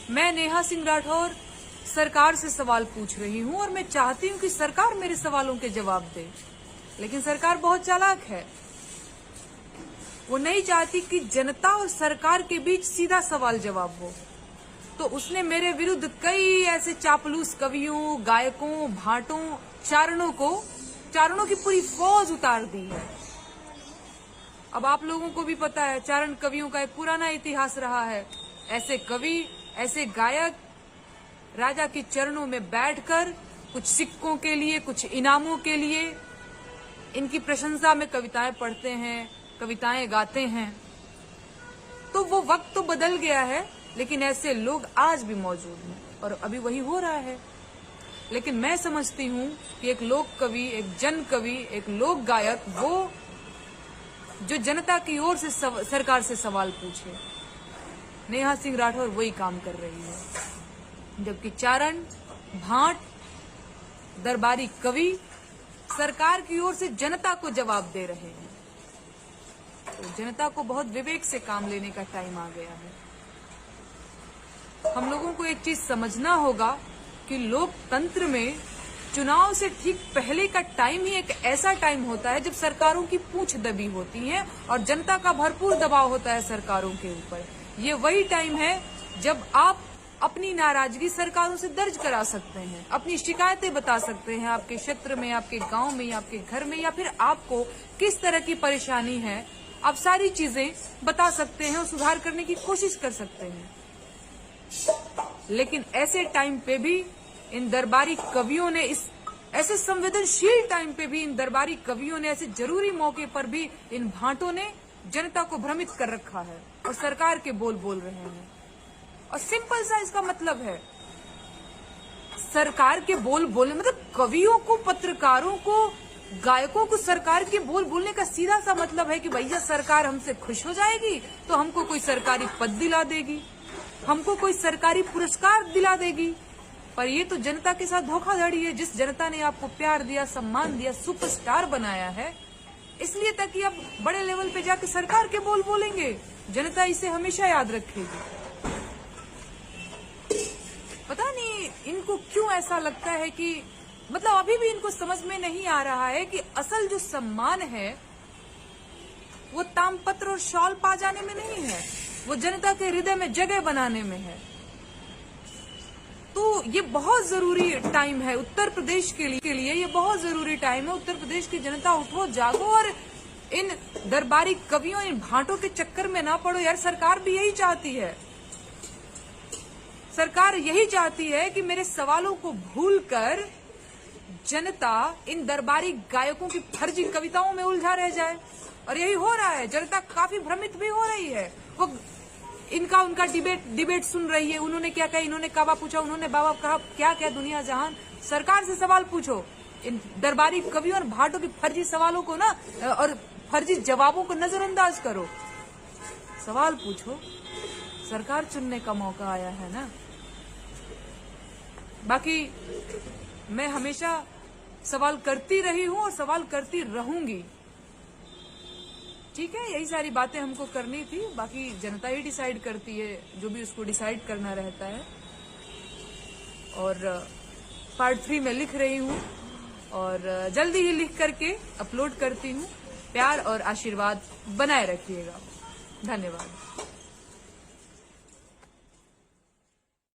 मैं नेहा सिंह राठौर सरकार से सवाल पूछ रही हूं और मैं चाहती हूं कि सरकार मेरे सवालों के जवाब दे, लेकिन सरकार बहुत चालाक है। वो नहीं चाहती कि जनता और सरकार के बीच सीधा सवाल जवाब हो, तो उसने मेरे विरुद्ध कई ऐसे चापलूस कवियों, गायकों, भाटों, चारणों की पूरी फौज उतार दी है। अब आप लोगों को भी पता है, चारण कवियों का एक पुराना इतिहास रहा है। ऐसे कवि, ऐसे गायक राजा के चरणों में बैठकर कुछ सिक्कों के लिए, कुछ इनामों के लिए इनकी प्रशंसा में कविताएं पढ़ते हैं, कविताएं गाते हैं। तो वो वक्त तो बदल गया है, लेकिन ऐसे लोग आज भी मौजूद हैं और अभी वही हो रहा है। लेकिन मैं समझती हूँ कि एक लोक कवि, एक जन कवि, एक लोक गायक, वो जो जनता की ओर से सरकार से सवाल पूछे, नेहा सिंह राठौर वही काम कर रही है। जबकि चारण, भाट, दरबारी कवि सरकार की ओर से जनता को जवाब दे रहे हैं। तो जनता को बहुत विवेक से काम लेने का टाइम आ गया है। हम लोगों को एक चीज समझना होगा कि लोकतंत्र में चुनाव से ठीक पहले का टाइम ही एक ऐसा टाइम होता है जब सरकारों की पूंछ दबी होती है और जनता का भरपूर दबाव होता है सरकारों के ऊपर। ये वही टाइम है जब आप अपनी नाराजगी सरकारों से दर्ज करा सकते हैं, अपनी शिकायतें बता सकते हैं, आपके क्षेत्र में, आपके गांव में, आपके घर में, या फिर आपको किस तरह की परेशानी है, आप सारी चीजें बता सकते हैं और सुधार करने की कोशिश कर सकते हैं। लेकिन ऐसे टाइम पे भी इन दरबारी कवियों ने, इस ऐसे संवेदनशील टाइम पे भी इन दरबारी कवियों ने, ऐसे जरूरी मौके पर भी इन भाटों ने जनता को भ्रमित कर रखा है और सरकार के बोल रहे हैं। और सिंपल सा इसका मतलब है, सरकार के बोलने मतलब कवियों को, पत्रकारों को, गायकों को सरकार के बोलने का सीधा सा मतलब है कि भैया सरकार हमसे खुश हो जाएगी तो हमको कोई सरकारी पद दिला देगी, हमको कोई सरकारी पुरस्कार दिला देगी। पर ये तो जनता के साथ धोखाधड़ी है। जिस जनता ने आपको प्यार दिया, सम्मान दिया, सुपरस्टार बनाया है, इसलिए ताकि आप बड़े लेवल पे जाके सरकार के बोलेंगे, जनता इसे हमेशा याद रखेगी। पता नहीं इनको क्यों ऐसा लगता है कि, मतलब अभी भी इनको समझ में नहीं आ रहा है कि असल जो सम्मान है वो तामपत्र और शॉल पा जाने में नहीं है, वो जनता के हृदय में जगह बनाने में है। तो ये बहुत जरूरी टाइम है उत्तर प्रदेश के लिए ये बहुत जरूरी टाइम है। उत्तर प्रदेश की जनता उठो, जागो और इन दरबारी कवियों, इन भाटों के चक्कर में ना पड़ो यार। सरकार भी यही चाहती है, सरकार यही चाहती है कि मेरे सवालों को भूलकर जनता इन दरबारी गायकों की फर्जी कविताओं में उलझा रह जाए, और यही हो रहा है। जनता काफी भ्रमित भी हो रही है। वो उनका डिबेट सुन रही है। उन्होंने क्या कहा, इन्होंने काबा पूछा, उन्होंने बाबा कहा, क्या क्या दुनिया जहान। सरकार से सवाल पूछो, इन दरबारी कवियों और भाटों की फर्जी सवालों को ना, और फर्जी जवाबों को नजरअंदाज करो। सवाल पूछो, सरकार चुनने का मौका आया है ना। बाकी मैं हमेशा सवाल करती रही हूं और सवाल करती रहूंगी। ठीक है, यही सारी बातें हमको करनी थी, बाकी जनता ही डिसाइड करती है जो भी उसको डिसाइड करना रहता है। और पार्ट 3 में लिख रही हूँ और जल्दी ही लिख करके अपलोड करती हूँ। प्यार और आशीर्वाद बनाए रखिएगा। धन्यवाद।